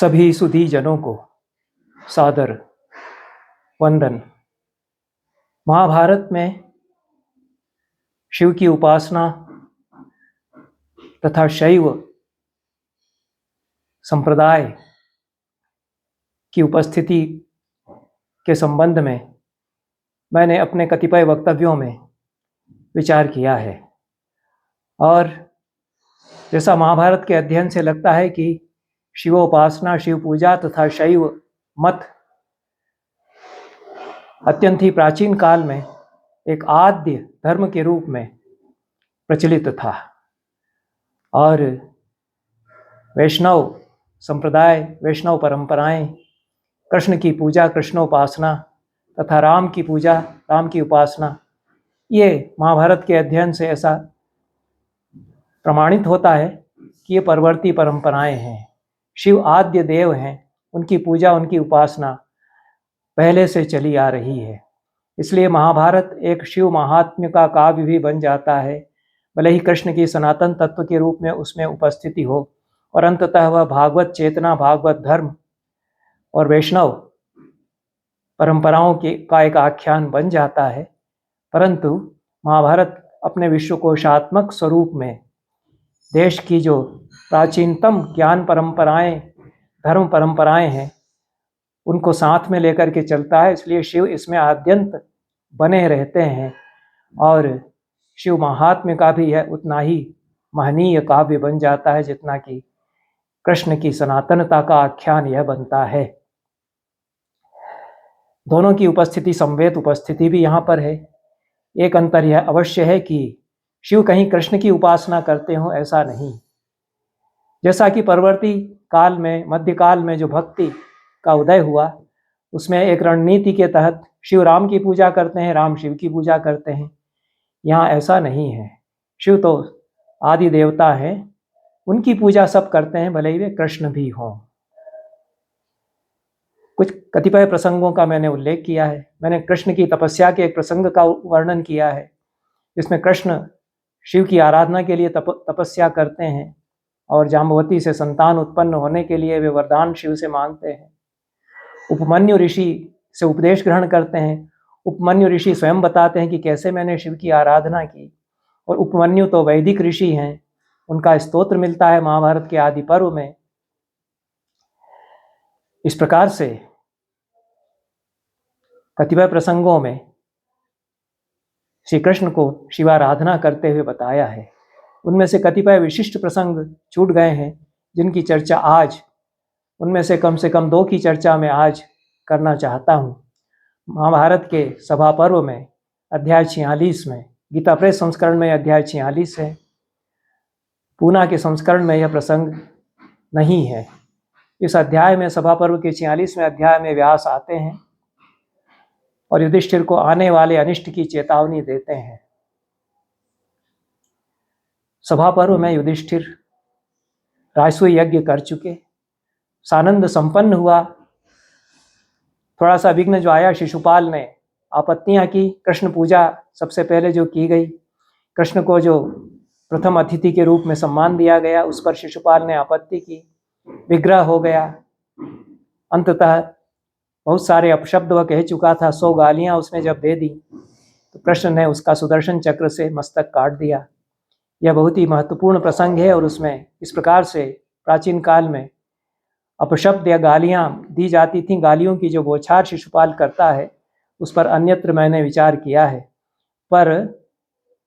सभी सुधी जनों को सादर वंदन। महाभारत में शिव की उपासना तथा शैव संप्रदाय की उपस्थिति के संबंध में मैंने अपने कतिपय वक्तव्यों में विचार किया है। और जैसा महाभारत के अध्ययन से लगता है कि शिवोपासना, शिव पूजा तथा शैव मत अत्यंत ही प्राचीन काल में एक आद्य धर्म के रूप में प्रचलित था। और वैष्णव संप्रदाय, वैष्णव परंपराएं, कृष्ण की पूजा, कृष्णोपासना तथा राम की पूजा, राम की उपासना, ये महाभारत के अध्ययन से ऐसा प्रमाणित होता है कि ये परवर्ती परंपराएं हैं। शिव आद्य देव हैं, उनकी पूजा, उनकी उपासना पहले से चली आ रही है। इसलिए महाभारत एक शिव महात्म्य का काव्य भी बन जाता है, भले ही कृष्ण की सनातन तत्व के रूप में उसमें उपस्थिति हो, और अंततः वह भागवत चेतना, भागवत धर्म और वैष्णव परंपराओं का एक आख्यान बन जाता है। परंतु महाभारत अपने विश्वकोशात्मक स्वरूप में देश की जो प्राचीनतम ज्ञान परंपराएं, धर्म परंपराएं हैं, उनको साथ में लेकर के चलता है। इसलिए शिव इसमें आद्यंत बने रहते हैं और शिव महात्म्य का भी यह उतना ही महनीय काव्य बन जाता है जितना कि कृष्ण की सनातनता का आख्यान यह बनता है। दोनों की उपस्थिति, संवेद उपस्थिति भी यहाँ पर है। एक अंतर यह अवश्य है कि शिव कहीं कृष्ण की उपासना करते हों, ऐसा नहीं। जैसा कि परवर्ती काल में, मध्यकाल में जो भक्ति का उदय हुआ, उसमें एक रणनीति के तहत शिव राम की पूजा करते हैं, राम शिव की पूजा करते हैं। यहाँ ऐसा नहीं है। शिव तो आदि देवता हैं, उनकी पूजा सब करते हैं, भले ही वे कृष्ण भी हों। कुछ कतिपय प्रसंगों का मैंने उल्लेख किया है। मैंने कृष्ण की तपस्या के एक प्रसंग का वर्णन किया है, जिसमें कृष्ण शिव की आराधना के लिए तपस्या करते हैं और जाम्बवती से संतान उत्पन्न होने के लिए वे वरदान शिव से मांगते हैं। उपमन्यु ऋषि से उपदेश ग्रहण करते हैं। उपमन्यु ऋषि स्वयं बताते हैं कि कैसे मैंने शिव की आराधना की, और उपमन्यु तो वैदिक ऋषि हैं, उनका स्तोत्र मिलता है महाभारत के आदि पर्व में। इस प्रकार से कतिपय प्रसंगों में श्री कृष्ण को शिवाराधना करते हुए बताया है। उनमें से कतिपय विशिष्ट प्रसंग छूट गए हैं, जिनकी चर्चा आज, उनमें से कम 2 की चर्चा मैं आज करना चाहता हूँ। महाभारत के सभा पर्व में अध्याय 46 में, गीता प्रेस संस्करण में अध्याय 46 है, पूना के संस्करण में यह प्रसंग नहीं है। इस अध्याय में, सभा पर्व के 46वें अध्याय में व्यास आते हैं और युधिष्ठिर को आने वाले अनिष्ट की चेतावनी देते हैं। सभा पर्व में युधिष्ठिर राजसूय यज्ञ कर चुके, सानंद संपन्न हुआ। थोड़ा सा विघ्न जो आया, शिशुपाल ने आपत्तियां की। कृष्ण पूजा सबसे पहले जो की गई, कृष्ण को जो प्रथम अतिथि के रूप में सम्मान दिया गया, उस पर शिशुपाल ने आपत्ति की, विग्रह हो गया। अंततः बहुत सारे अपशब्द वह कह चुका था, 100 गालियां उसने जब दे दी तो कृष्ण ने उसका सुदर्शन चक्र से मस्तक काट दिया। यह बहुत ही महत्वपूर्ण प्रसंग है, और उसमें इस प्रकार से प्राचीन काल में अपशब्द या गालियां दी जाती थीं। गालियों की जो बौछार शिशुपाल करता है, उस पर अन्यत्र मैंने विचार किया है। पर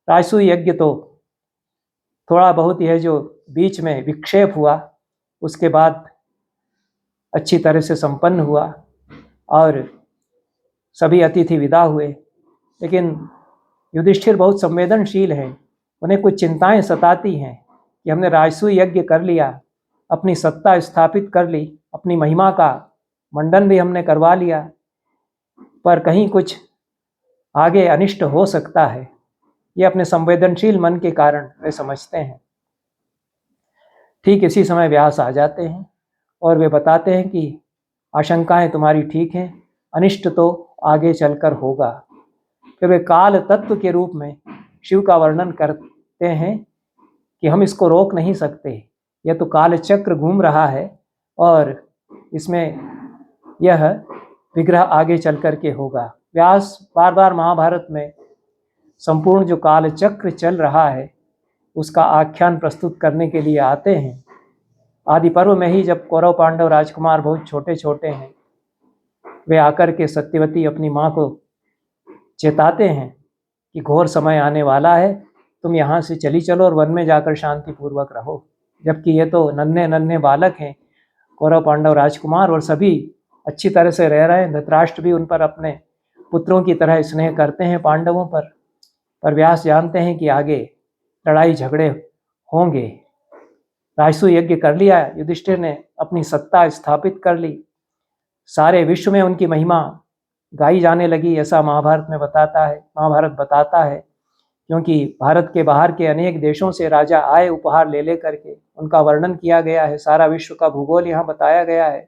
राजसूय यज्ञ तो थोड़ा बहुत यह जो बीच में विक्षेप हुआ, उसके बाद अच्छी तरह से संपन्न हुआ और सभी अतिथि विदा हुए। लेकिन युधिष्ठिर बहुत संवेदनशील हैं, उन्हें कुछ चिंताएं सताती हैं कि हमने राजसूय यज्ञ कर लिया, अपनी सत्ता स्थापित कर ली, अपनी महिमा का मंडन भी हमने करवा लिया, पर कहीं कुछ आगे अनिष्ट हो सकता है। ये अपने संवेदनशील मन के कारण वे समझते हैं। ठीक इसी समय व्यास आ जाते हैं और वे बताते हैं कि आशंकाएं तुम्हारी ठीक हैं, अनिष्ट तो आगे चलकर होगा। फिर वे काल तत्व के रूप में शिव का वर्णन करते हैं कि हम इसको रोक नहीं सकते, यह तो काल चक्र घूम रहा है और इसमें यह विग्रह आगे चल कर के होगा। व्यास बार बार महाभारत में संपूर्ण जो काल चक्र चल रहा है उसका आख्यान प्रस्तुत करने के लिए आते हैं। आदि पर्व में ही जब कौरव पांडव राजकुमार बहुत छोटे छोटे हैं, वे आकर के सत्यवती अपनी माँ को चेताते हैं कि घोर समय आने वाला है, तुम यहाँ से चली चलो और वन में जाकर शांतिपूर्वक रहो। जबकि ये तो नन्हे नन्हे बालक हैं कौरव पांडव राजकुमार, और सभी अच्छी तरह से रह रहे हैं। धृतराष्ट्र भी उन पर अपने पुत्रों की तरह स्नेह करते हैं पांडवों पर व्यास जानते हैं कि आगे लड़ाई झगड़े होंगे। राजसूय यज्ञ कर लिया, युधिष्ठिर ने अपनी सत्ता स्थापित कर ली, सारे विश्व में उनकी महिमा गाई जाने लगी, ऐसा महाभारत बताता है। क्योंकि भारत के बाहर के अनेक देशों से राजा आए उपहार ले करके, उनका वर्णन किया गया है, सारा विश्व का भूगोल यहाँ बताया गया है।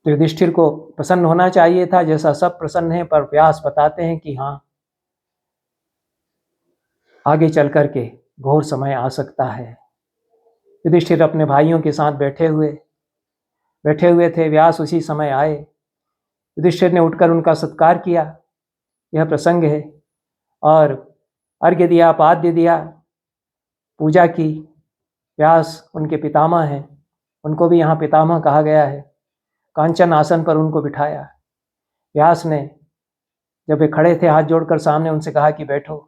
तो युधिष्ठिर को प्रसन्न होना चाहिए था, जैसा सब प्रसन्न है, पर व्यास बताते हैं कि हाँ, आगे चल करके घोर समय आ सकता है। युधिष्ठिर अपने भाइयों के साथ बैठे हुए थे, व्यास उसी समय आए। युधिष्ठिर ने उठकर उनका सत्कार किया, यह प्रसंग है, और अर्घ्य दिया, पाद्य दिया, पूजा की। व्यास उनके पितामह हैं, उनको भी यहाँ पितामह कहा गया है। कांचन आसन पर उनको बिठाया। व्यास ने जब वे खड़े थे हाथ जोड़कर सामने, उनसे कहा कि बैठो।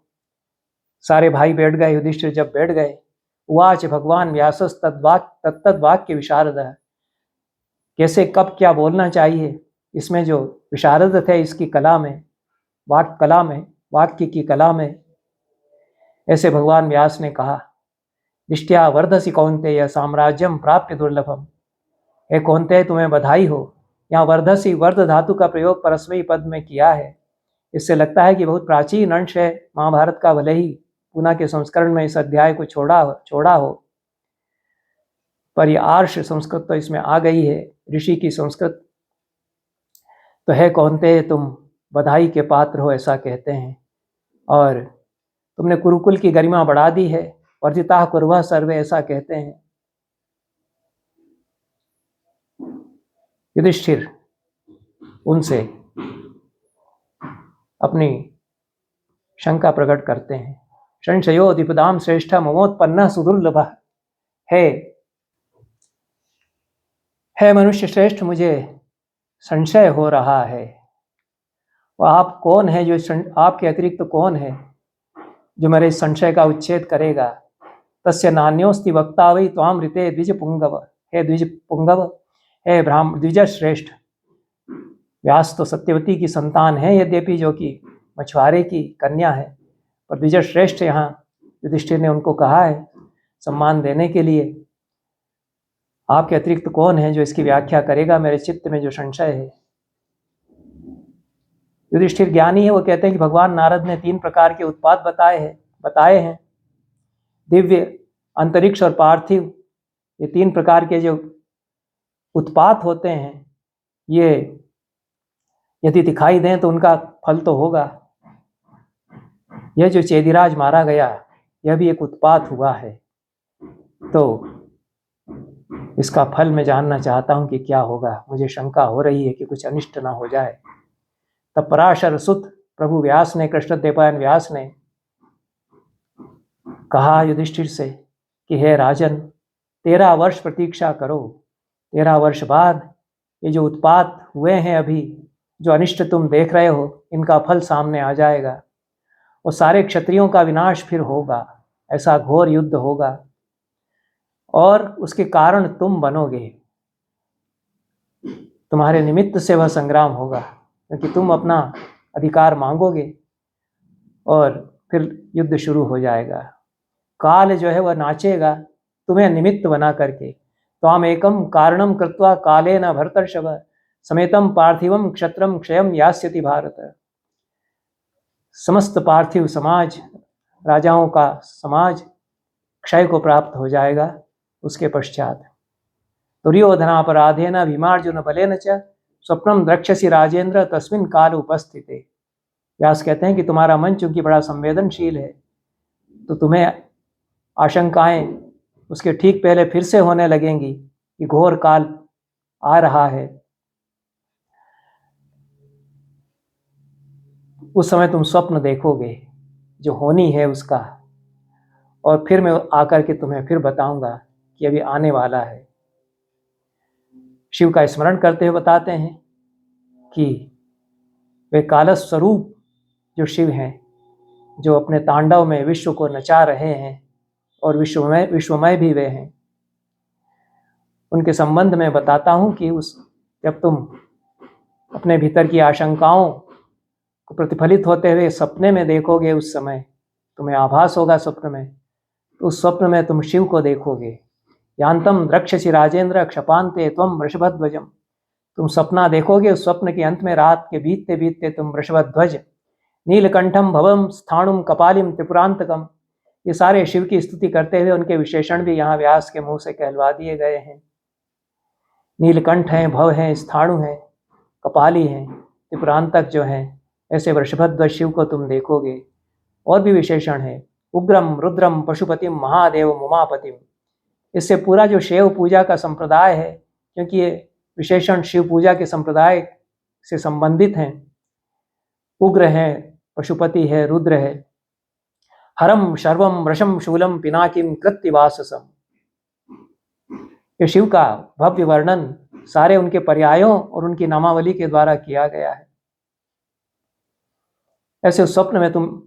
सारे भाई बैठ गए। युधिष्ठिर जब बैठ गए, उवाच भगवान व्यासस् तत्तद्वाक्य विशारदः, कैसे कब क्या बोलना चाहिए, इसमें जो विशारद थे इसकी कला में, वाक्य की कला में, ऐसे भगवान व्यास ने कहा, दिष्ट्या वर्धसी कौन्तेय साम्राज्यम प्राप्य दुर्लभम। हे कौन्तेय, तुम्हें बधाई हो। यहाँ वर्धसी, वर्ध धातु का प्रयोग परस्मयी पद में किया है। इससे लगता है कि बहुत प्राचीन अंश है महाभारत का, भले ही पूना के संस्करण में इस अध्याय को छोड़ा हो, पर यह आर्ष संस्कृत तो इसमें आ गई है, ऋषि की संस्कृत। तो है कौन्तेय, तुम बधाई के पात्र हो, ऐसा कहते हैं। और तुमने कुरुकुल की गरिमा बढ़ा दी है, वर्जिता कुर्वः सर्वे, ऐसा कहते हैं। युधिष्ठिर उनसे अपनी शंका प्रकट करते हैं। संशयो द्विपदाम श्रेष्ठ ममोत्पन्न सुदुर्लभ। है मनुष्य श्रेष्ठ, मुझे संशय हो रहा है। वह आप कौन है, जो आपके अतिरिक्त कौन है जो मेरे संशय का उच्छेद करेगा। तस्य नान्योस्ति वक्ता वै त्वाम ऋते द्विज पुंगव। हे द्विज पुंगव, हे द्विज श्रेष्ठ। व्यास तो सत्यवती की संतान है, यद्यपि जो कि मछुआरे की कन्या है, पर द्विज श्रेष्ठ यहाँ युधिष्ठिर ने उनको कहा है सम्मान देने के लिए। आपके अतिरिक्त कौन है जो इसकी व्याख्या करेगा, मेरे चित्त में जो संशय है। युधिष्ठिर ज्ञानी है, वो कहते हैं कि भगवान नारद ने 3 प्रकार के उत्पाद बताए हैं, दिव्य, अंतरिक्ष और पार्थिव। ये 3 प्रकार के जो उत्पात होते हैं, ये यदि दिखाई दें तो उनका फल तो होगा। यह जो चेदिराज मारा गया, यह भी एक उत्पात हुआ है। तो इसका फल मैं जानना चाहता हूं कि क्या होगा। मुझे शंका हो रही है कि कुछ अनिष्ट ना हो जाए। तब पराशर सुत प्रभु व्यास ने, कृष्णद्वैपायन व्यास ने कहा युधिष्ठिर से कि हे राजन, 13 वर्ष प्रतीक्षा करो। 13 वर्ष बाद ये जो उत्पात हुए हैं, अभी जो अनिष्ट तुम देख रहे हो, इनका फल सामने आ जाएगा। और सारे क्षत्रियों का विनाश फिर होगा, ऐसा घोर युद्ध होगा, और उसके कारण तुम बनोगे। तुम्हारे निमित्त से वह संग्राम होगा, क्योंकि तुम अपना अधिकार मांगोगे और फिर युद्ध शुरू हो जाएगा। काल जो है वह नाचेगा तुम्हें निमित्त बना करके। त्वाम एकम कारणम कृत्वा कालेन भरतर्षभ समेतम पार्थिवम क्षत्रम क्षयम यास्यति भारत। समस्त पार्थिव समाज, राजाओं का समाज क्षय को प्राप्त हो जाएगा। उसके पश्चात दुर्योधनापराधेन भीमार्जुन बलेन च स्वप्नम द्रक्ष्यसि राजेंद्र तस्मिन् काल उपस्थिते। व्यास कहते हैं कि तुम्हारा मन चूंकि बड़ा संवेदनशील है, तो तुम्हें आशंकाएं उसके ठीक पहले फिर से होने लगेंगी कि घोर काल आ रहा है, उस समय तुम स्वप्न देखोगे जो होनी है उसका, और फिर मैं आकर के तुम्हें फिर बताऊंगा कि अभी आने वाला है। शिव का स्मरण करते हुए बताते हैं कि वे कालस स्वरूप जो शिव हैं, जो अपने तांडव में विश्व को नचा रहे हैं और विश्वमय भी वे हैं, उनके संबंध में बताता हूं कि जब तुम अपने भीतर की आशंकाओं को प्रतिफलित होते हुए सपने में देखोगे, उस समय तुम्हें आभास होगा स्वप्न में, तो उस स्वप्न में तुम शिव को देखोगे। यांतम द्रक्ष्यसि राजेंद्र क्षपान्ते त्वं वृषभध्वजम, तुम सपना देखोगे, उस स्वप्न के अंत में रात के बीतते बीतते तुम वृषभध्वज, नीलकंठम भवम स्थाणुम कपालिम त्रिपुरांतकम, ये सारे शिव की स्तुति करते हुए उनके विशेषण भी यहाँ व्यास के मुंह से कहलवा दिए गए हैं। नीलकंठ हैं, भव हैं, स्थाणु हैं, कपाली हैं, त्रिपुरांतक जो हैं, ऐसे वृषभध्वज शिव को तुम देखोगे। और भी विशेषण है, उग्रम रुद्रम पशुपतिम महादेव उमापतिम, इससे पूरा जो शिव पूजा का संप्रदाय है, क्योंकि ये विशेषण शिव पूजा के संप्रदाय से संबंधित हैं, उग्र है, पशुपति है, रुद्र है, हरम शर्वम वृषम शूलम पिनाकिम कृत्तिवाससम, ये शिव का भव्य वर्णन सारे उनके पर्यायों और उनकी नामावली के द्वारा किया गया है। ऐसे उस स्वप्न में तुम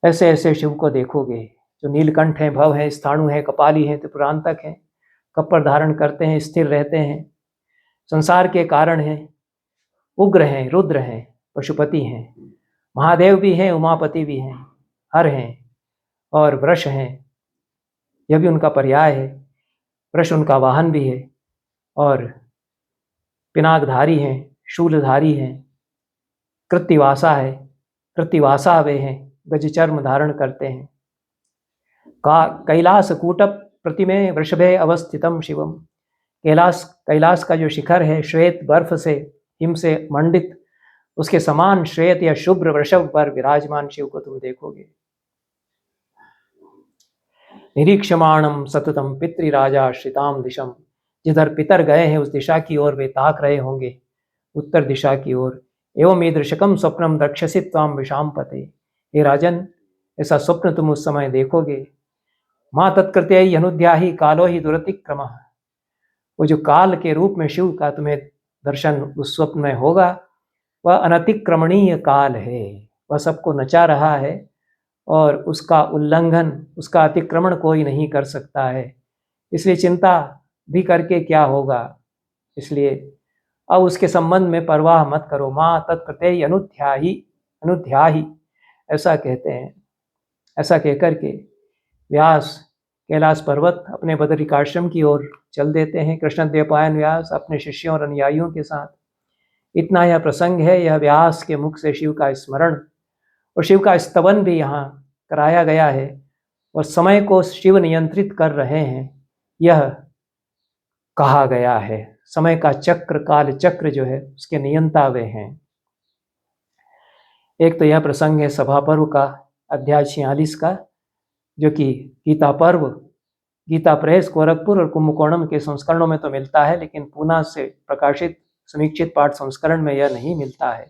ऐसे ऐसे शिव को देखोगे जो नीलकंठ हैं, भव हैं, स्थाणु हैं, कपाली हैं, त्रिपुरांतक हैं, कपर धारण करते हैं, स्थिर रहते हैं, संसार के कारण हैं, उग्र हैं, रुद्र हैं, पशुपति हैं, महादेव भी हैं, उमापति भी हैं, हर हैं और वृष हैं, यह भी उनका पर्याय है। वृष उनका वाहन भी है और पिनाकधारी हैं, शूलधारी हैं, कृत्तिवासा है, कृत्तिवासा वे हैं, गजचर्म धारण करते हैं। कैलास कूट प्रतिमे वृषभे अवस्थितम शिवम, कैलास का जो शिखर है श्वेत बर्फ से, हिम से मंडित, उसके समान श्वेत या शुभ्र वृषभ पर विराजमान शिव को तुम देखोगे। निरीक्षमाणम सततम पितृराजा श्रिताम दिशम, जिधर पितर गए हैं उस दिशा की ओर वे ताक रहे होंगे, उत्तर दिशा की ओर। एवं ईदृशकम स्वप्नम द्रक्ष्यसि त्वाम विषाम पते, हे राजन, ऐसा स्वप्न तुम उस समय देखोगे। माँ तत्कृत्य अनुध्याही कालो ही दुरतिक्रम, वो जो काल के रूप में शिव का तुम्हें दर्शन उस स्वप्न में होगा, वह अनतिक्रमणीय काल है, वह सबको नचा रहा है और उसका उल्लंघन, उसका अतिक्रमण कोई नहीं कर सकता है। इसलिए चिंता भी करके क्या होगा, इसलिए अब उसके संबंध में परवाह मत करो। माँ तत्कृत्य अनुध्याही ऐसा कहते हैं। ऐसा कहकर के व्यास कैलाश पर्वत अपने बदरिकाश्रम की ओर चल देते हैं। कृष्णद्वैपायन व्यास अपने शिष्यों और अनुयायियों के साथ। इतना यह प्रसंग है, यह व्यास के मुख से शिव का स्मरण और शिव का स्तवन भी यहाँ कराया गया है और समय को शिव नियंत्रित कर रहे हैं, यह कहा गया है। समय का चक्र, काल चक्र जो है उसके नियंता वे हैं। एक तो यह प्रसंग है सभा पर्व का, अध्याय 46 का, जो कि गीता पर्व, गीता प्रेस गोरखपुर और कुंभकोणम के संस्करणों में तो मिलता है, लेकिन पूना से प्रकाशित समीक्षित पाठ संस्करण में यह नहीं मिलता है।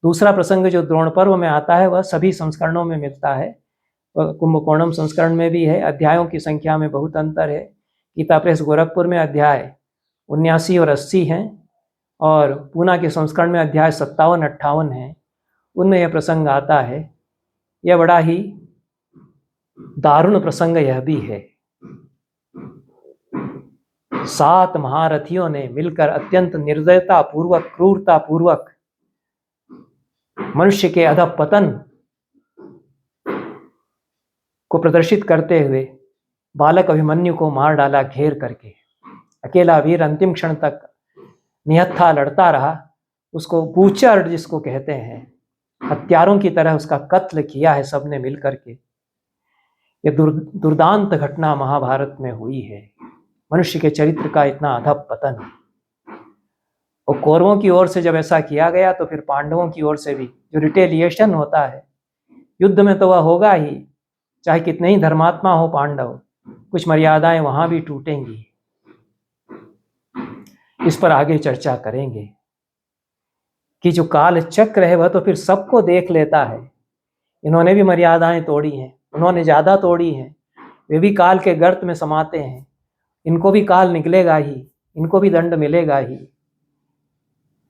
दूसरा प्रसंग जो द्रोण पर्व में आता है वह सभी संस्करणों में मिलता है, कुंभकोणम संस्करण में भी है। अध्यायों की संख्या में बहुत अंतर है। गीता प्रेस गोरखपुर में अध्याय 79 और 80 हैं और पूना के संस्करण में अध्याय 57-58 हैं। उनमें यह प्रसंग आता है। यह बड़ा ही दारुण प्रसंग यह भी है। 7 महारथियों ने मिलकर अत्यंत निर्दयता पूर्वक, क्रूरता पूर्वक मनुष्य के अधःपतन को प्रदर्शित करते हुए बालक अभिमन्यु को मार डाला घेर करके। अकेला वीर अंतिम क्षण तक निहत्था लड़ता रहा। उसको बूचर जिसको कहते हैं, हत्यारों की तरह उसका कत्ल किया है सबने मिल करके। ये दुर्दांत घटना महाभारत में हुई है। मनुष्य के चरित्र का इतना अधःपतन। और कौरवों की ओर से जब ऐसा किया गया तो फिर पांडवों की ओर से भी जो रिटेलिएशन होता है युद्ध में तो वह होगा ही, चाहे कितने ही धर्मात्मा हो पांडव, कुछ मर्यादाएं वहां भी टूटेंगी। इस पर आगे चर्चा करेंगे कि जो काल चक्र है वह तो फिर सबको देख लेता है। इन्होंने भी मर्यादाएं तोड़ी हैं, उन्होंने ज़्यादा तोड़ी हैं, वे भी काल के गर्त में समाते हैं, इनको भी काल निकलेगा ही, इनको भी दंड मिलेगा ही।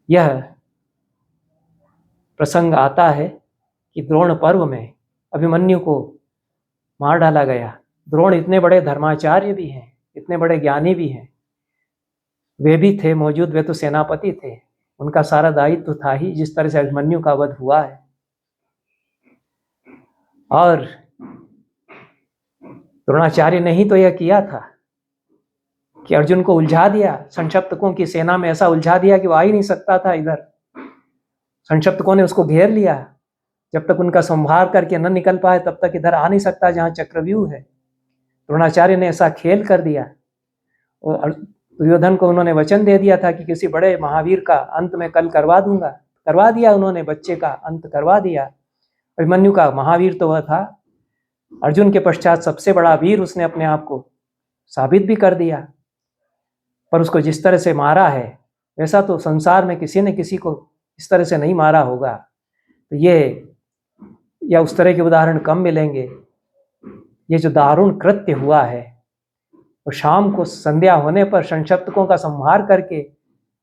यह प्रसंग आता है कि द्रोण पर्व में अभिमन्यु को मार डाला गया। द्रोण इतने बड़े धर्माचार्य भी हैं, इतने बड़े ज्ञानी भी हैं, वे भी थे मौजूद, वे तो सेनापति थे, उनका सारा दायित्व था ही जिस तरह से अभिमन्यु का वध हुआ है। और द्रोणाचार्य ने ही तो यह किया था कि अर्जुन को उलझा दिया, संक्षप्तकों की सेना में ऐसा उलझा दिया कि वो आ ही नहीं सकता था इधर। संक्षप्तकों ने उसको घेर लिया, जब तक उनका संहार करके न निकल पाए तब तक इधर आ नहीं सकता जहां चक्रव्यूह है। द्रोणाचार्य ने ऐसा खेल कर दिया। और दुर्योधन को उन्होंने वचन दे दिया था कि किसी बड़े महावीर का अंत में कल करवा दूंगा, करवा दिया उन्होंने, बच्चे का अंत करवा दिया। अभिमन्यु का महावीर तो वह था, अर्जुन के पश्चात सबसे बड़ा वीर उसने अपने आप को साबित भी कर दिया। पर उसको जिस तरह से मारा है वैसा तो संसार में किसी न किसी को इस तरह से नहीं मारा होगा। तो ये या उस तरह के उदाहरण कम मिलेंगे। ये जो दारुण कृत्य हुआ है, और शाम को संध्या होने पर संक्षप्तकों का संहार करके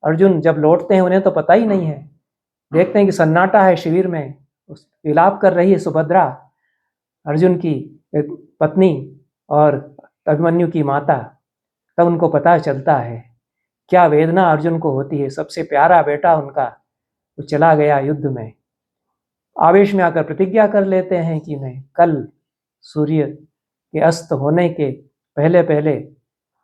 अर्जुन जब लौटते हैं, उन्हें तो पता ही नहीं है, देखते हैं कि सन्नाटा है शिविर में, उस विलाप कर रही है सुभद्रा, अर्जुन की पत्नी और अभिमन्यु की माता। तब उनको पता चलता है क्या वेदना अर्जुन को होती है। सबसे प्यारा बेटा उनका वो चला गया युद्ध में। आवेश में आकर प्रतिज्ञा कर लेते हैं कि मैं कल सूर्य के अस्त होने के पहले पहले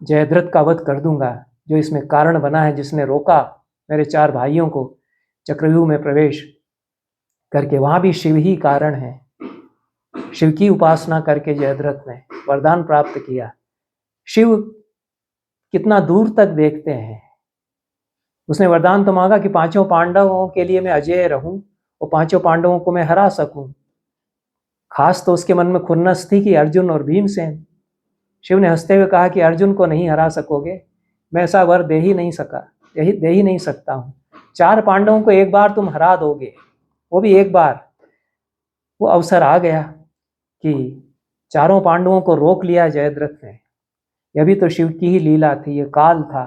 जयद्रथ का वध कर दूंगा, जो इसमें कारण बना है, जिसने रोका मेरे 4 भाइयों को चक्रव्यूह में प्रवेश करके। वहां भी शिव ही कारण है। शिव की उपासना करके जयद्रथ ने वरदान प्राप्त किया। शिव कितना दूर तक देखते हैं। उसने वरदान तो मांगा कि 5 पांडवों के लिए मैं अजेय रहूं और 5 पांडवों को मैं हरा सकूं। खास तो उसके मन में खुन्नस थी कि अर्जुन और भीमसेन। शिव ने हंसते हुए कहा कि अर्जुन को नहीं हरा सकोगे, मैं ऐसा वर दे ही नहीं सकता हूं। 4 पांडवों को एक बार तुम हरा दोगे, वो भी एक बार। वो अवसर आ गया कि 4 पांडवों को रोक लिया जयद्रथ ने। यह भी तो शिव की ही लीला थी, ये काल था,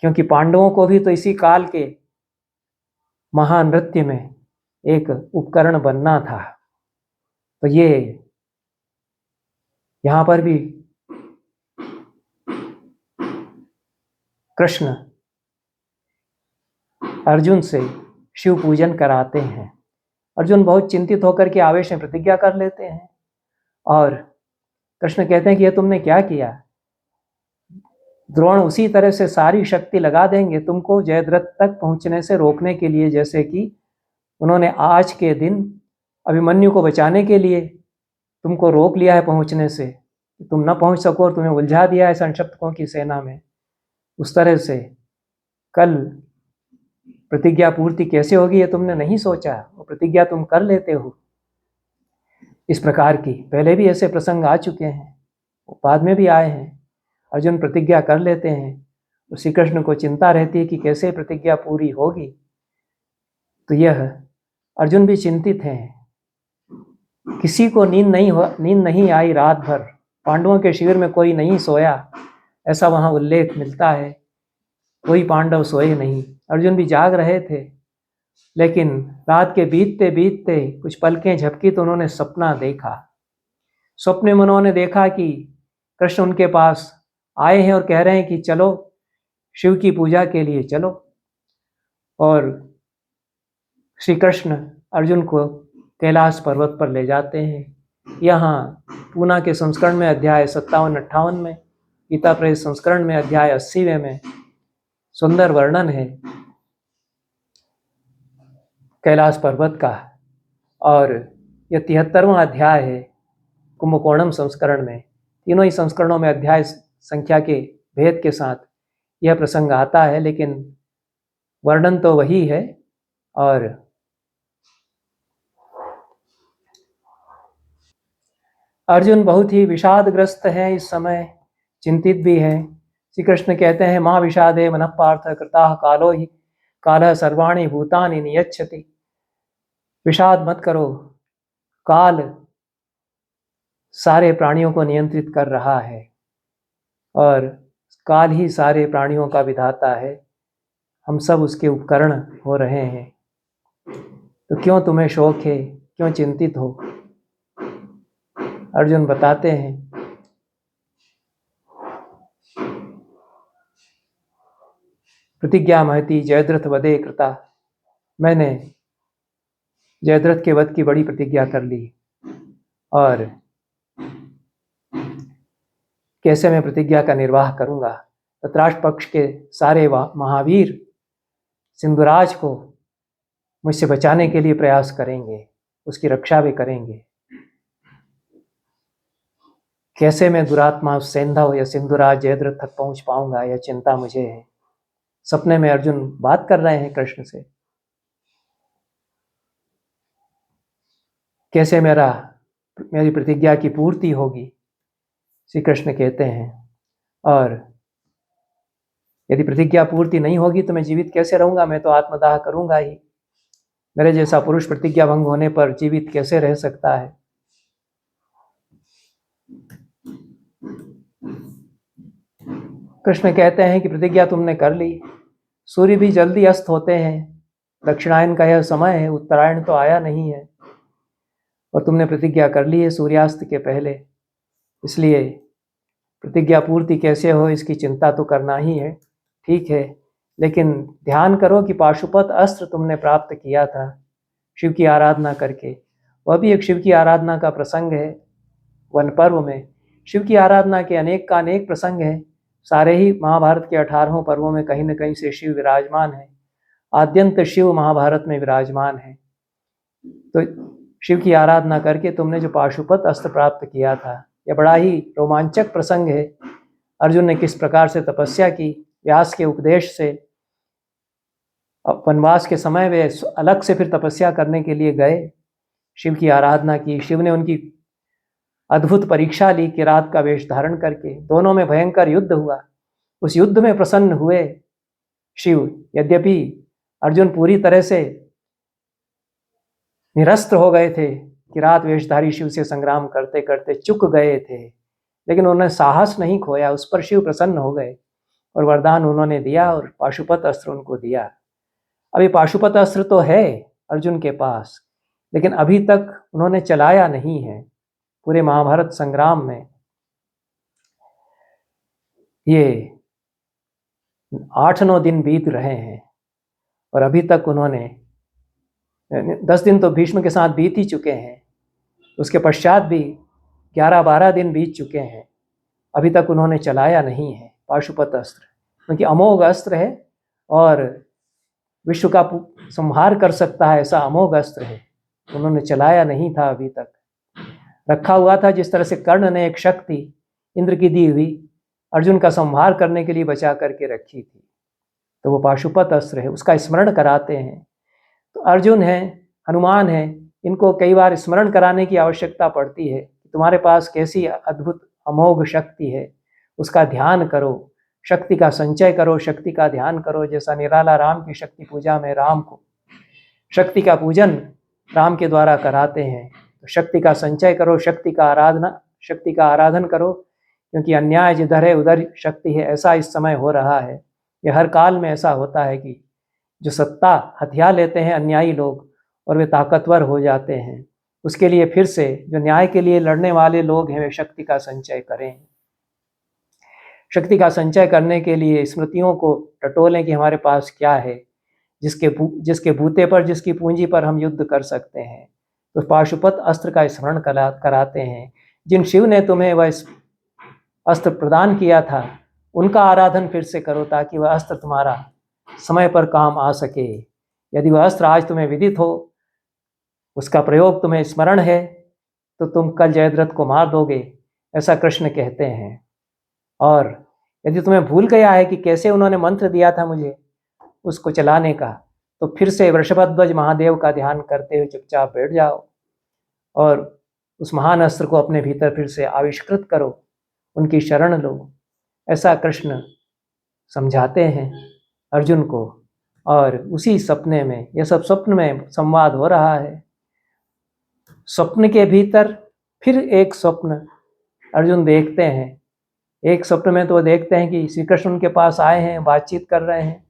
क्योंकि पांडवों को भी तो इसी काल के महानृत्य में एक उपकरण बनना था। तो ये यहां पर भी कृष्ण अर्जुन से शिव पूजन कराते हैं। अर्जुन बहुत चिंतित होकर के आवेश में प्रतिज्ञा कर लेते हैं और कृष्ण कहते हैं कि यह तुमने क्या किया। द्रोण उसी तरह से सारी शक्ति लगा देंगे तुमको जयद्रथ तक पहुंचने से रोकने के लिए, जैसे कि उन्होंने आज के दिन अभिमन्यु को बचाने के लिए तुमको रोक लिया है पहुंचने से, तुम न पहुंच सको और तुम्हें उलझा दिया है संक्षप्तकों की सेना में। उस तरह से कल प्रतिज्ञा पूर्ति कैसे होगी ये तुमने नहीं सोचा, वो प्रतिज्ञा तुम कर लेते हो। इस प्रकार की पहले भी ऐसे प्रसंग आ चुके हैं, बाद में भी आए हैं। अर्जुन प्रतिज्ञा कर लेते हैं तो श्री कृष्ण को चिंता रहती है कि कैसे प्रतिज्ञा पूरी होगी। तो यह अर्जुन भी चिंतित हैं। किसी को नींद नहीं आई रात भर, पांडवों के शिविर में कोई नहीं सोया, ऐसा वहां उल्लेख मिलता है। कोई पांडव सोए नहीं, अर्जुन भी जाग रहे थे। लेकिन रात के बीतते बीतते कुछ पलकें झपकी तो उन्होंने सपना देखा। स्वप्न में उन्होंने देखा कि कृष्ण उनके पास आए हैं और कह रहे हैं कि चलो शिव की पूजा के लिए चलो। और श्री कृष्ण अर्जुन को कैलाश पर्वत पर ले जाते हैं। यहाँ पूना के संस्करण में अध्याय 57-58 में, गीता प्रेस संस्करण में अध्याय 80वें में सुंदर वर्णन है कैलाश पर्वत का। और यह 73वां अध्याय है कुंभकोणम संस्करण में। तीनों ही संस्करणों में अध्याय संख्या के भेद के साथ यह प्रसंग आता है, लेकिन वर्णन तो वही है। और अर्जुन बहुत ही विषादग्रस्त है इस समय, चिंतित भी है। श्री कृष्ण कहते हैं माँ विषादे मनः पार्थ कृताः कालो हि कालः सर्वाणि भूतानि नियच्छति। विषाद मत करो, काल सारे प्राणियों को नियंत्रित कर रहा है और काल ही सारे प्राणियों का विधाता है। हम सब उसके उपकरण हो रहे हैं, तो क्यों तुम्हें शोक है, क्यों चिंतित हो। अर्जुन बताते हैं प्रतिज्ञा महती जयद्रथ वधे कृता, मैंने जयद्रथ के वध की बड़ी प्रतिज्ञा कर ली। और कैसे मैं प्रतिज्ञा का निर्वाह करूंगा। धृतराष्ट्र पक्ष के सारे महावीर सिंधुराज को मुझसे बचाने के लिए प्रयास करेंगे, उसकी रक्षा भी करेंगे। कैसे मैं दुरात्मा सेंधव या सिंधुराज जयद्रथ तक पहुंच पाऊंगा, यह चिंता मुझे है। सपने में अर्जुन बात कर रहे हैं कृष्ण से, कैसे मेरी प्रतिज्ञा की पूर्ति होगी। श्री कृष्ण कहते हैं और यदि प्रतिज्ञा पूर्ति नहीं होगी तो मैं जीवित कैसे रहूंगा, मैं तो आत्मदाह करूंगा ही। मेरे जैसा पुरुष प्रतिज्ञा भंग होने पर जीवित कैसे रह सकता है। कृष्ण कहते हैं कि प्रतिज्ञा तुमने कर ली, सूर्य भी जल्दी अस्त होते हैं, दक्षिणायन का यह समय है, उत्तरायण तो आया नहीं है और तुमने प्रतिज्ञा कर ली है सूर्यास्त के पहले। इसलिए प्रतिज्ञा पूर्ति कैसे हो इसकी चिंता तो करना ही है, ठीक है। लेकिन ध्यान करो कि पाशुपत अस्त्र तुमने प्राप्त किया था शिव की आराधना करके। वह भी एक शिव की आराधना का प्रसंग है। वन पर्व में शिव की आराधना के अनेक का अनेक प्रसंग है। सारे ही महाभारत के 18 पर्वों में कहीं न कहीं से शिव विराजमान है। आद्यंत शिव महाभारत में विराजमान है। तो शिव की आराधना करके तुमने जो पाशुपत अस्त्र प्राप्त किया था, यह बड़ा ही रोमांचक प्रसंग है। अर्जुन ने किस प्रकार से तपस्या की, व्यास के उपदेश से वनवास के समय वे अलग से फिर तपस्या करने के लिए गए, शिव की आराधना की। शिव ने उनकी अद्भुत परीक्षा ली कि रात का वेश धारण करके। दोनों में भयंकर युद्ध हुआ। उस युद्ध में प्रसन्न हुए शिव। यद्यपि अर्जुन पूरी तरह से निरस्त्र हो गए थे कि रात वेशधारी शिव से संग्राम करते करते चुक गए थे, लेकिन उन्होंने साहस नहीं खोया। उस पर शिव प्रसन्न हो गए और वरदान उन्होंने दिया और पाशुपत अस्त्र उनको दिया। अभी पाशुपत अस्त्र तो है अर्जुन के पास, लेकिन अभी तक उन्होंने चलाया नहीं है। पूरे महाभारत संग्राम में ये 8-9 दिन बीत रहे हैं और अभी तक उन्होंने 10 दिन तो भीष्म के साथ बीत ही चुके हैं, उसके पश्चात भी 11-12 दिन बीत चुके हैं। अभी तक उन्होंने चलाया नहीं है पाशुपत अस्त्र, क्योंकि अमोघ अस्त्र है और विश्व का संहार कर सकता है ऐसा अमोघ अस्त्र है। उन्होंने चलाया नहीं था, अभी तक रखा हुआ था। जिस तरह से कर्ण ने एक शक्ति इंद्र की दी हुई अर्जुन का संहार करने के लिए बचा करके रखी थी, तो वो पाशुपत अस्त्र है, उसका स्मरण कराते हैं। तो अर्जुन है, हनुमान है, इनको कई बार स्मरण कराने की आवश्यकता पड़ती है कि तुम्हारे पास कैसी अद्भुत अमोघ शक्ति है, उसका ध्यान करो, शक्ति का संचय करो, शक्ति का ध्यान करो। जैसा निराला राम की शक्ति पूजा में राम को शक्ति का पूजन राम के द्वारा कराते हैं, तो शक्ति का संचय करो, शक्ति का आराधन करो, क्योंकि अन्याय जिधर है उधर शक्ति है। ऐसा इस समय हो रहा है, ये हर काल में ऐसा होता है कि जो सत्ता हथिया लेते हैं अन्यायी लोग और वे ताकतवर हो जाते हैं। उसके लिए फिर से जो न्याय के लिए लड़ने वाले लोग हैं वे शक्ति का संचय करें। शक्ति का संचय करने के लिए स्मृतियों को टटोलें कि हमारे पास क्या है, जिसके बूते पर, जिसकी पूंजी पर हम युद्ध कर सकते हैं। तो पाशुपत अस्त्र का स्मरण कराते हैं। जिन शिव ने तुम्हें वह अस्त्र प्रदान किया था उनका आराधन फिर से करो, ताकि वह अस्त्र तुम्हारा समय पर काम आ सके। यदि वह अस्त्र आज तुम्हें विदित हो, उसका प्रयोग तुम्हें स्मरण है, तो तुम कल जयद्रथ को मार दोगे, ऐसा कृष्ण कहते हैं। और यदि तुम्हें भूल गया है कि कैसे उन्होंने मंत्र दिया था मुझे उसको चलाने का, तो फिर से वृषभध्वज महादेव का ध्यान करते हुए चुपचाप बैठ जाओ और उस महान अस्त्र को अपने भीतर फिर से आविष्कृत करो, उनकी शरण लो। ऐसा कृष्ण समझाते हैं अर्जुन को, और उसी सपने में, यह सब स्वप्न में संवाद हो रहा है। स्वप्न के भीतर फिर एक स्वप्न अर्जुन देखते हैं। एक स्वप्न में तो वो देखते हैं कि श्री कृष्ण उनके पास आए हैं, बातचीत कर रहे हैं।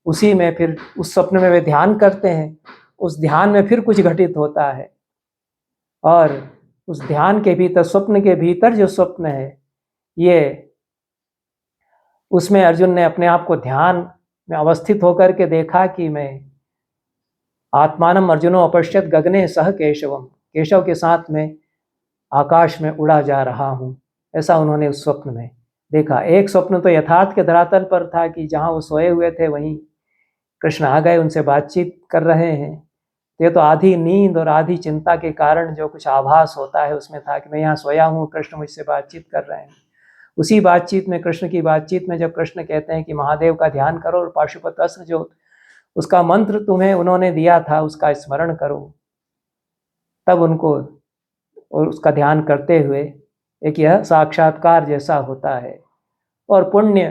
उसी में फिर उस स्वप्न में वे ध्यान करते हैं। उस ध्यान में फिर कुछ घटित होता है, और उस ध्यान के भीतर, स्वप्न के भीतर जो स्वप्न है, ये उसमें अर्जुन ने अपने आप को ध्यान में अवस्थित होकर के देखा कि मैं आत्मानम अर्जुनो अपश्यत गगने सह केशवम, केशव के साथ में आकाश में उड़ा जा रहा हूँ। ऐसा उन्होंने उस स्वप्न में देखा। एक स्वप्न तो यथार्थ के धरातल पर था कि जहाँ वो सोए हुए थे वहीं कृष्ण आ गए, उनसे बातचीत कर रहे हैं। ये तो आधी नींद और आधी चिंता के कारण जो कुछ आभास होता है उसमें था कि मैं यहाँ सोया हूँ, कृष्ण मुझसे बातचीत कर रहे हैं। उसी बातचीत में, कृष्ण की बातचीत में, जब कृष्ण कहते हैं कि महादेव का ध्यान करो और पाशुपत अस्त्र जो उसका मंत्र तुम्हें उन्होंने दिया था उसका स्मरण करो, तब उनको और उसका ध्यान करते हुए एक यह साक्षात्कार जैसा होता है। और पुण्य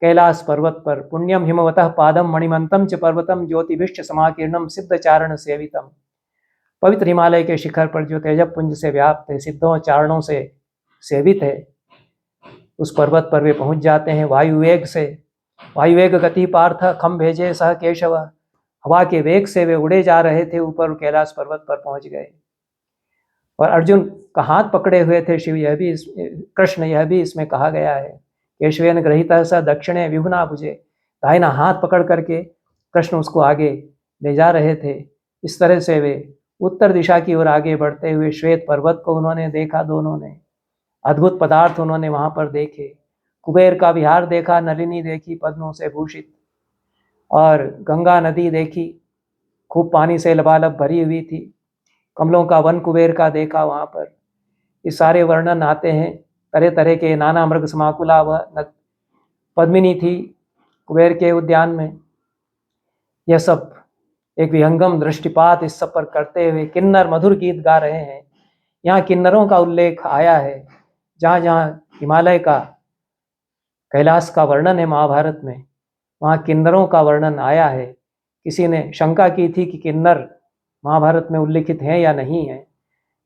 कैलाश पर्वत पर, पुण्यम हिमवतः पादम मणिमंतम च पर्वतम ज्योतिभिश्च समाकीर्णम सिद्ध चारण सेवितम, पवित्र हिमालय के शिखर पर जो तेजपुंज से व्याप्त है, सिद्धों चारणों से सेवित है, उस पर्वत पर वे पहुंच जाते हैं। वायुवेग से, वायुवेग गति पार्थ खम भेजे सह केशव, हवा के वेग से वे उड़े जा रहे थे, ऊपर कैलाश पर्वत पर पहुंच गए। और अर्जुन का हाथ पकड़े हुए थे शिव, यह भी कृष्ण, यह भी इसमें कहा गया है। केशवेन ग्रहीतः स दक्षिणे विभुना भुजे, दाहिना हाथ पकड़ करके कृष्ण उसको आगे ले जा रहे थे। इस तरह से वे उत्तर दिशा की ओर आगे बढ़ते हुए श्वेत पर्वत को उन्होंने देखा। दोनों ने अद्भुत पदार्थ उन्होंने वहां पर देखे। कुबेर का विहार देखा, नलिनी देखी पद्मों से भूषित, और गंगा नदी देखी, खूब पानी से लबालब भरी हुई थी। कमलों का वन कुबेर का देखा वहाँ पर। ये सारे वर्णन आते हैं तरह तरह के, नाना मृग समाकुला व पद्मिनी थी कुबेर के उद्यान में। यह सब एक विहंगम दृष्टिपात इस सब पर करते हुए किन्नर मधुर गीत गा रहे हैं। यहाँ किन्नरों का उल्लेख आया है। जहाँ जहाँ हिमालय का, कैलाश का वर्णन है महाभारत में, वहाँ किन्नरों का वर्णन आया है। किसी ने शंका की थी कि किन्नर महाभारत में उल्लिखित हैं या नहीं है,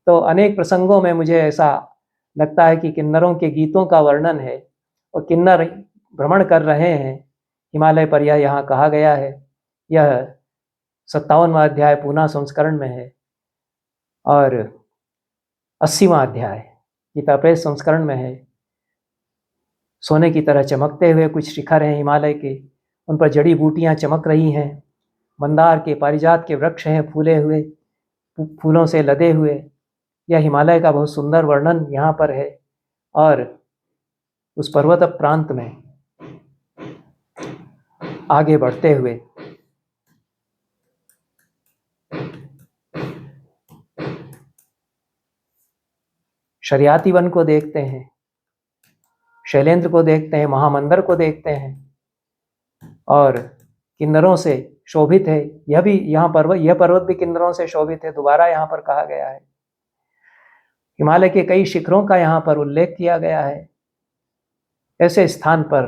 तो अनेक प्रसंगों में मुझे ऐसा लगता है कि किन्नरों के गीतों का वर्णन है, और किन्नर भ्रमण कर रहे हैं हिमालय पर, यह यहाँ कहा गया है। यह 57वां अध्याय पूना संस्करण में है, और 80वां अध्याय गीता प्रेस संस्करण में है। सोने की तरह चमकते हुए कुछ शिखर हैं हिमालय के, उन पर जड़ी बूटियां चमक रही हैं। मंदार के, पारिजात के वृक्ष हैं फूले हुए, फूलों से लदे हुए। यह हिमालय का बहुत सुंदर वर्णन यहाँ पर है। और उस पर्वत प्रांत में आगे बढ़ते हुए शरियाती वन को देखते हैं, शैलेंद्र को देखते हैं, महामंदर को देखते हैं, और किन्नरों से शोभित है। यह भी यहाँ पर्वत, यह पर्वत भी किन्नरों से शोभित है, दोबारा यहाँ पर कहा गया है। हिमालय के कई शिखरों का यहाँ पर उल्लेख किया गया है। ऐसे स्थान पर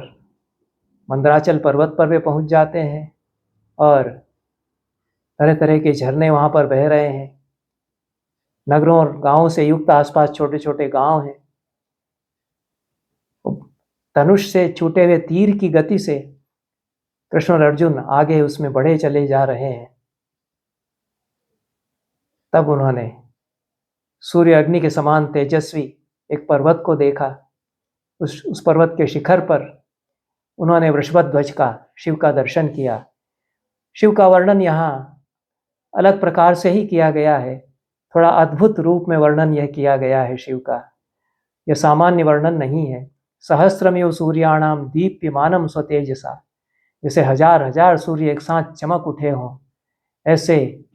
मंदराचल पर्वत पर वे पहुंच जाते हैं, और तरह तरह के झरने वहाँ पर बह रहे हैं। नगरों और गांवों से युक्त आसपास छोटे छोटे गांव हैं। धनुष से छूटे हुए तीर की गति से कृष्ण और अर्जुन आगे उसमें बढ़े चले जा रहे हैं। तब उन्होंने सूर्य अग्नि के समान तेजस्वी एक पर्वत को देखा। उस पर्वत के शिखर पर उन्होंने वृषभध्वज का, शिव का दर्शन किया। शिव का वर्णन यहाँ अलग प्रकार से ही किया गया है, थोड़ा अद्भुत रूप में वर्णन यह किया गया है शिव का। यह सामान्य वर्णन नहीं है। सहस्रमेव सूर्याणाम दीप्यमानम स्वतेजसा, जैसे हजार हजार सूर्य एक साथ चमक उठे हों, ऐसे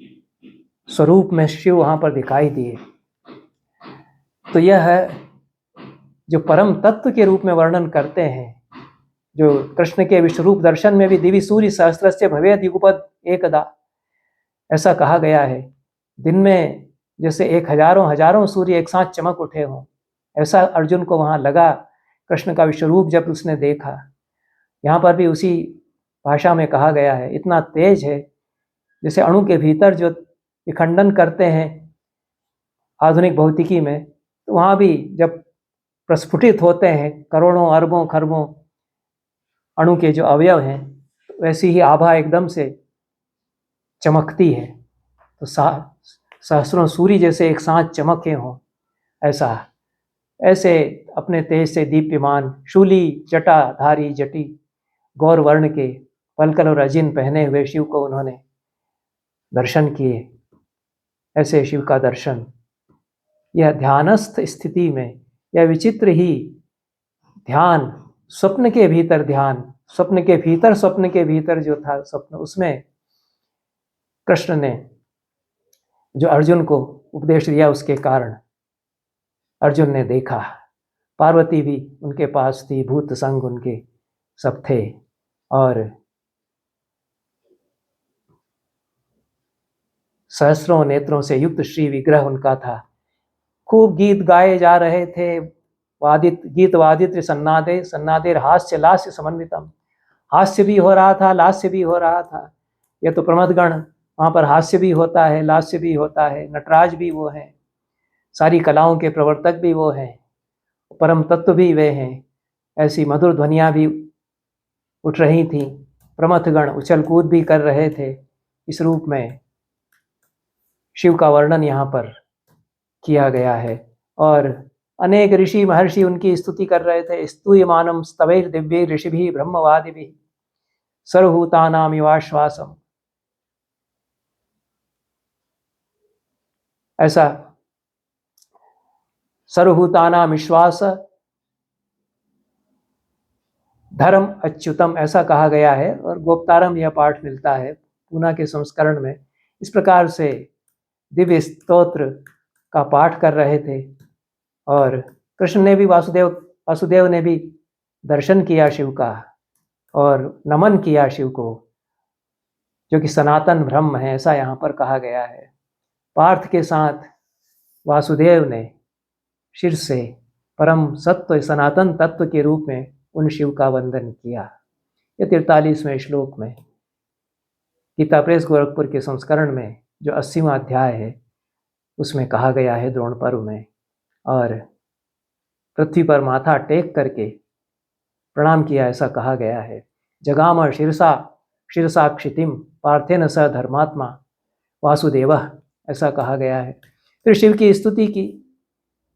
स्वरूप में शिव वहाँ पर दिखाई दिए। तो यह है जो परम तत्व के रूप में वर्णन करते हैं, जो कृष्ण के विश्वरूप दर्शन में भी दिवि सूर्य सहस्रस्य भवेद युगपद एकदा, ऐसा कहा गया है। दिन में जैसे एक हजारों हजारों सूर्य एक साथ चमक उठे हों, ऐसा अर्जुन को वहाँ लगा। कृष्ण का विश्वरूप जब उसने देखा, यहाँ पर भी उसी भाषा में कहा गया है, इतना तेज है जैसे अणु के भीतर जो विखंडन करते हैं आधुनिक भौतिकी में, तो वहाँ भी जब प्रस्फुटित होते हैं करोड़ों अरबों खरबों अणु के जो अवयव हैं, तो वैसी ही आभा एकदम से चमकती है। तो सहस्रों सूर्य जैसे एक साथ चमके हों, ऐसे अपने तेज से दीप्यमान शूली जटाधारी जटी गौर वर्ण के पलकल और अजिन पहने हुए शिव को उन्होंने दर्शन किए। ऐसे शिव का दर्शन यह ध्यानस्थ स्थिति में, यह विचित्र ही ध्यान, स्वप्न के भीतर ध्यान, स्वप्न के भीतर जो था स्वप्न, उसमें कृष्ण ने जो अर्जुन को उपदेश दिया, उसके कारण अर्जुन ने देखा। पार्वती भी उनके पास थी, भूत संग उनके सब थे, और सहस्रों नेत्रों से युक्त श्री विग्रह उनका था। खूब गीत गाए जा रहे थे, गीत वादित सन्नादेर हास्य लास्य समन्वितम। हास्य भी हो रहा था, लास्य भी हो रहा था। यह तो प्रमथगण, वहाँ पर हास्य भी होता है, लास्य भी होता है, नटराज भी वो हैं, सारी कलाओं के प्रवर्तक भी वो हैं, परम तत्व भी वे हैं। ऐसी मधुर ध्वनियाँ भी उठ रही थी, प्रमथगण उछल कूद भी कर रहे थे। इस रूप में शिव का वर्णन यहाँ पर किया गया है, और अनेक ऋषि महर्षि उनकी स्तुति कर रहे थे। स्तूयमानम स्तवैर दिव्यै ऋषिभिः ब्रह्मवादिभिः सर्वभूतानां इवाश्वासम। ऐसा सर्वभूतानां विश्वास धर्म अच्युतम ऐसा कहा गया है, और गोप्तारम यह पाठ मिलता है पूना के संस्करण में। इस प्रकार से दिव्य स्तोत्र का पाठ कर रहे थे, और कृष्ण ने भी वासुदेव ने भी दर्शन किया शिव का, और नमन किया शिव को, जो कि सनातन ब्रह्म है, ऐसा यहाँ पर कहा गया है। पार्थ के साथ वासुदेव ने शिर से परम सत्व सनातन तत्व के रूप में उन शिव का वंदन किया। ये 43वें श्लोक में गीता प्रेस गोरखपुर के संस्करण में जो 80वां अध्याय है, उसमें कहा गया है द्रोण पर्व में। और पृथ्वी पर माथा टेक करके प्रणाम किया, ऐसा कहा गया है। जगाम शिरसा क्षितिम पार्थेन स धर्मात्मा वासुदेव, ऐसा कहा गया है। फिर शिव की स्तुति की,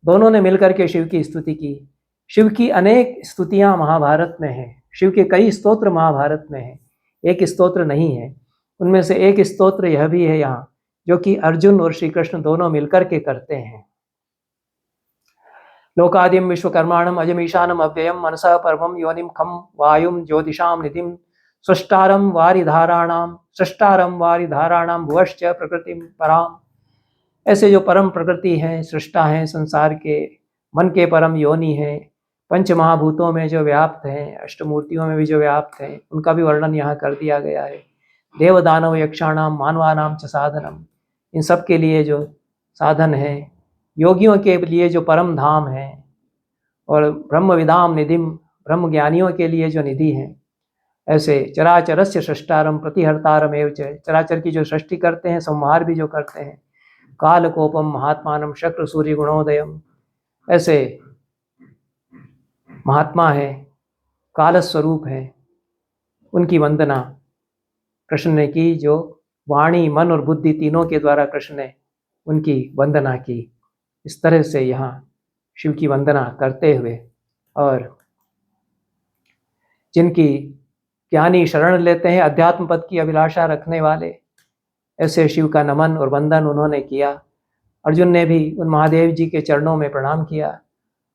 दोनों ने मिलकर के शिव की स्तुति की। शिव की अनेक स्तुतियां महाभारत में हैं, शिव के कई स्तोत्र महाभारत में हैं, एक स्तोत्र नहीं है। उनमें से एक स्तोत्र यह भी है यहाँ, जो कि अर्जुन और श्री कृष्ण दोनों मिलकर के करते हैं। लोकादिम विश्वकर्माणम अजमीशानम अव्ययम मनसा परमम योनिम खम वायुम ज्योतिषाम निधिम सृष्टारम वारिधाराणाम भुवश्च प्रकृतिम पराम। ऐसे जो परम प्रकृति हैं, सृष्टा हैं, संसार के मन के परम योनि हैं, पंच महाभूतों में जो व्याप्त हैं, अष्टमूर्तियों में भी जो व्याप्त हैं, उनका भी वर्णन यहाँ कर दिया गया है। देव दानव यक्षाणाम मानवानाम च साधनम, इन सब के लिए जो साधन है, योगियों के लिए जो परम धाम है, और ब्रह्म विदाम निधिम, ब्रह्म ज्ञानियों के लिए जो निधि है। ऐसे चराचरस्य सृष्टारम प्रतिहर्तारम एव च, चराचर की जो सृष्टि करते हैं, संहार भी जो करते हैं। काल कोपम महात्मानम शक्र सूर्य गुणोदयम, ऐसे महात्मा है, काल स्वरूप है, उनकी वंदना कृष्ण ने की, जो वाणी मन और बुद्धि तीनों के द्वारा कृष्ण ने उनकी वंदना की। इस तरह से यहाँ शिव की वंदना करते हुए, और जिनकी ज्ञानी शरण लेते हैं, अध्यात्म पद की अभिलाषा रखने वाले, ऐसे शिव का नमन और वंदन उन्होंने किया। अर्जुन ने भी उन महादेव जी के चरणों में प्रणाम किया,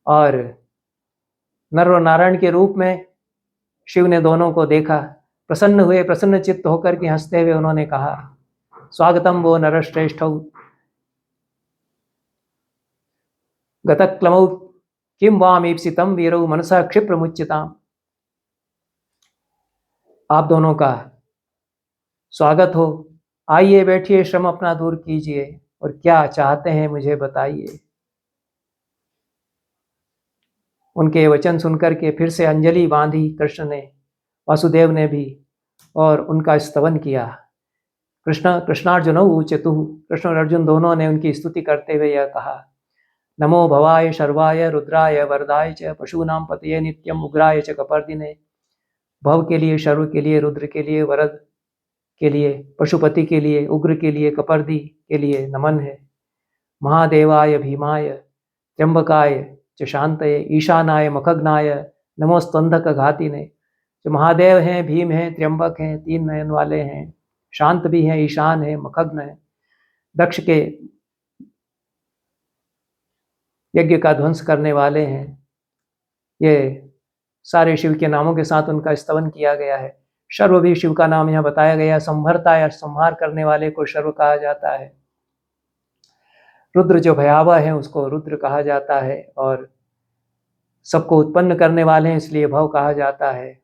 और नर और नारायण के रूप में शिव ने दोनों को देखा, प्रसन्न हुए, प्रसन्न चित्त होकर के हंसते हुए उन्होंने कहा, स्वागतम वो नरश्रेष्ठ गतक्लमौ किम वामीप्सितम वीरौ मनसा क्षिप्र मुच्यताम। आप दोनों का स्वागत हो, आइए बैठिए, श्रम अपना दूर कीजिए, और क्या चाहते हैं मुझे बताइए। उनके वचन सुनकर के फिर से अंजलि बांधी कृष्ण ने, वासुदेव ने भी और उनका स्तवन किया। कृष्णार्जुन ऊचतुः, कृष्ण और अर्जुन दोनों ने उनकी स्तुति करते हुए यह कहा, नमो भवाय शर्वाय रुद्राय वरदाय च पशूनां पतये नित्यम उग्राय च कपर्दिने। भव के लिए, शर्व के लिए, रुद्र के लिए, वरद के लिए, पशुपति के लिए, उग्र के लिए, कपर्दी के लिए नमन है। महादेवाय भीमाय त्र्यंबकाय च शांतये ईशानाय मखग्नाय नमोस्तंधक घातिने। जो महादेव हैं, भीम हैं, त्र्यंबक हैं, 3 नयन वाले हैं, शांत भी हैं, ईशान है, मखग्न है, दक्ष के यज्ञ का ध्वंस करने वाले हैं, ये सारे शिव के नामों के साथ उनका स्तवन किया गया है। शर्व भी शिव का नाम यहाँ बताया गया। संभरता या संहार करने वाले को शर्व कहा जाता है। रुद्र जो भयावह है उसको रुद्र कहा जाता है, और सबको उत्पन्न करने वाले हैं इसलिए भव कहा जाता है।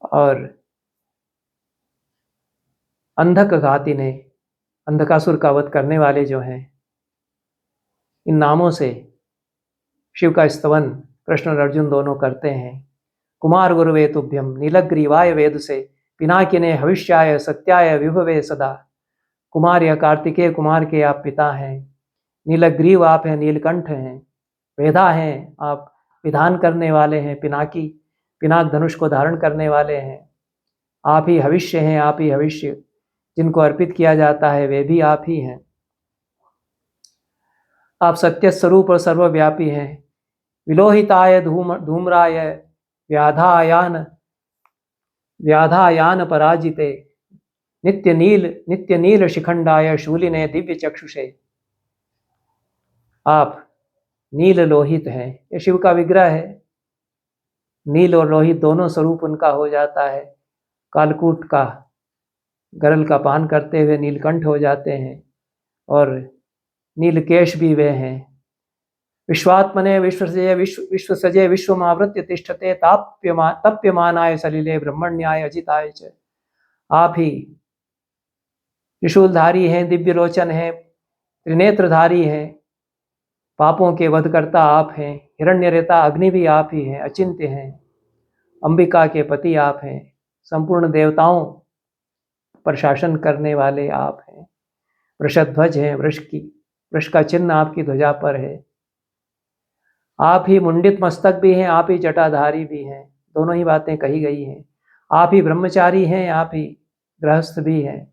और अंधक घाती ने, अंधकासुर का वध करने वाले जो हैं, इन नामों से शिव का स्तवन कृष्ण और अर्जुन दोनों करते हैं। कुमार गुरुवे तुभ्यम नीलग्रीवाय वेद से पिनाकिने हविष्याय सत्याय विभवे सदा। कुमार या कार्तिकेय कुमार के आप पिता हैं, नीलग्रीव आप हैं, नीलकंठ हैं, वेदा हैं आप, विधान करने वाले हैं, पिनाकी पिनाक धनुष को धारण करने वाले हैं, आप ही हविष्य हैं, आप ही हविष्य जिनको अर्पित किया जाता है वे भी आप ही हैं। आप सत्य स्वरूप और सर्वव्यापी हैं। विलोहिताय धूम्राय व्याधायान पराजिते नित्य नील शिखंडाय शूलिने दिव्य चक्षुषे। आप नील लोहित हैं, ये शिव का विग्रह है। नील और लोहित दोनों स्वरूप उनका हो जाता है। कालकूट का गरल का पान करते हुए नीलकंठ हो जाते हैं, और नीलकेश भी वे हैं। विश्वात्मने विश्वसजे विश्वमावृत्य तिष्ठते तप्यमानाय सलिले ब्रह्मण्याय अजिताय च। आप ही त्रिशूलधारी हैं, दिव्य लोचन हैं, त्रिनेत्रधारी हैं, पापों के वधकर्ता आप हैं। हिरण्यरेता अग्नि भी आप ही हैं, अचिंत्य हैं। अंबिका के पति आप हैं, संपूर्ण देवताओं पर शासन करने वाले आप हैं। वृषध्वज हैं, वृष का चिन्ह आपकी ध्वजा पर है। आप ही मुंडित मस्तक भी हैं, आप ही जटाधारी भी हैं, दोनों ही बातें कही गई हैं। आप ही ब्रह्मचारी हैं, आप ही गृहस्थ भी हैं।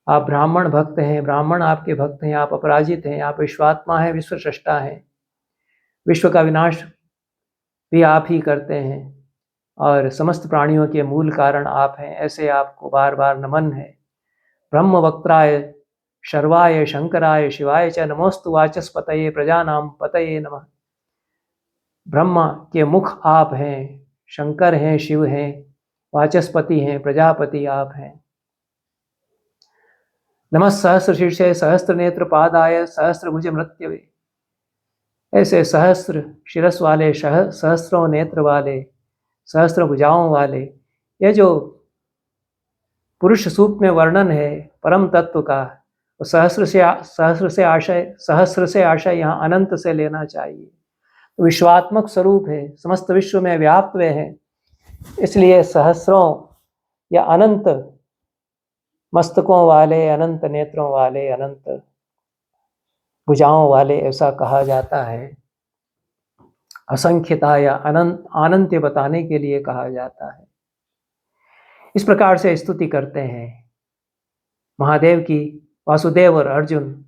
आप ब्राह्मण भक्त हैं, ब्राह्मण आपके भक्त हैं। आप अपराजित हैं, आप विश्वात्मा हैं, विश्व सृष्टा हैं। विश्व का विनाश भी आप ही करते हैं, और समस्त प्राणियों के मूल कारण आप हैं। ऐसे आपको बार बार नमन है। ब्रह्म वक्त्राय शर्वाय शंकराय शिवाय च नमोस्तु वाचस्पतये प्रजानां पतये नमः। ब्रह्मा के मुख आप हैं, शंकर हैं, शिव हैं, वाचस्पति हैं, प्रजापति आप हैं। नमः सहस्र शीर्षे सहस्त्र नेत्र पादाय सहस्त्रभुज मृत्यवे। ऐसे सहस्त्र शिरस वाले, सहस्रों नेत्र वाले, सहस्त्र भुजाओं वाले, यह जो पुरुष सूक्त में वर्णन है परम तत्व का, तो सहस्र से आशय यहाँ अनंत से लेना चाहिए। विश्वात्मक स्वरूप है, समस्त विश्व में व्याप्त वे हैं, इसलिए सहस्रों या अनंत मस्तकों वाले, अनंत नेत्रों वाले, अनंत भुजाओं वाले ऐसा कहा जाता है। असंख्यता या अनंत बताने के लिए कहा जाता है। इस प्रकार से स्तुति करते हैं महादेव की। वासुदेव और अर्जुन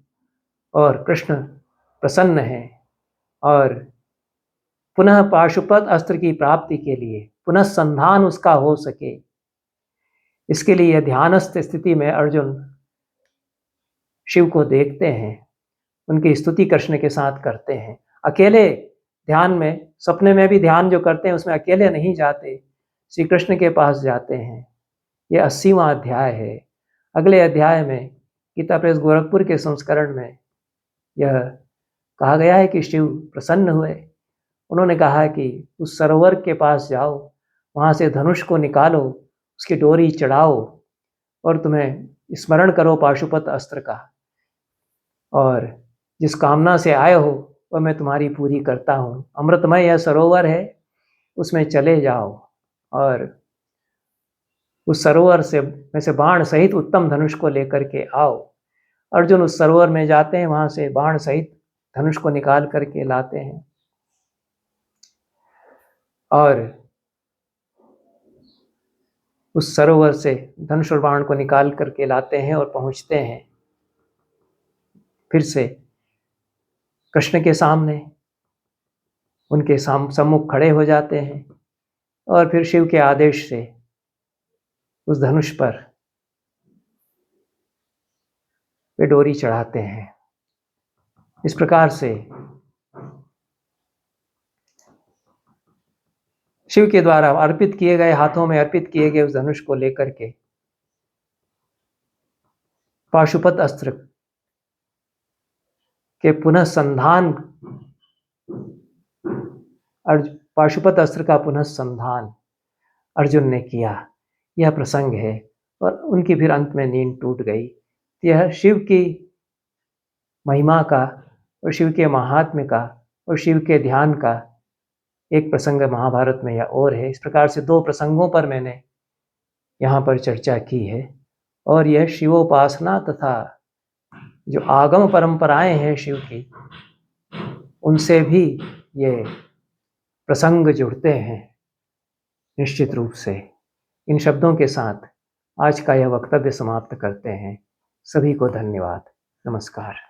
और कृष्ण प्रसन्न हैं, और पुनः पाशुपत अस्त्र की प्राप्ति के लिए, पुनः संधान उसका हो सके, इसके लिए ध्यानस्थ स्थिति में अर्जुन शिव को देखते हैं, उनकी स्तुति कृष्ण के साथ करते हैं। अकेले ध्यान में, सपने में भी ध्यान जो करते हैं उसमें अकेले नहीं जाते, श्री कृष्ण के पास जाते हैं। यह 80वां अध्याय है। अगले अध्याय में गीता प्रेस गोरखपुर के संस्करण में यह कहा गया है कि शिव प्रसन्न हुए। उन्होंने कहा कि उस सरोवर के पास जाओ, वहाँ से धनुष को निकालो, उसकी डोरी चढ़ाओ, और तुम्हें स्मरण करो पाशुपत अस्त्र का, और जिस कामना से आए हो वह मैं तुम्हारी पूरी करता हूँ। अमृतमय यह सरोवर है, उसमें चले जाओ। और उस सरोवर से में से बाण सहित उत्तम धनुष को लेकर के आओ। अर्जुन उस सरोवर में जाते हैं, वहां से बाण सहित धनुष को निकाल करके लाते हैं और उस सरोवर से धनुष और बाण को निकाल करके लाते हैं और पहुंचते हैं फिर से कृष्ण के सामने, उनके सम्मुख खड़े हो जाते हैं और फिर शिव के आदेश से उस धनुष पर वे डोरी चढ़ाते हैं। इस प्रकार से शिव के द्वारा अर्पित किए गए, हाथों में अर्पित किए गए उस धनुष को लेकर के पाशुपत अस्त्र के पुनः संधान, पाशुपत अस्त्र का पुनः संधान अर्जुन ने किया। यह प्रसंग है और उनकी फिर अंत में नींद टूट गई। यह शिव की महिमा का और शिव के महात्म्य का और शिव के ध्यान का एक प्रसंग महाभारत में या और है। इस प्रकार से 2 प्रसंगों पर मैंने यहाँ पर चर्चा की है और यह शिवोपासना तथा जो आगम परंपराएं हैं शिव की, उनसे भी ये प्रसंग जुड़ते हैं निश्चित रूप से। इन शब्दों के साथ आज का यह वक्तव्य समाप्त करते हैं। सभी को धन्यवाद। नमस्कार।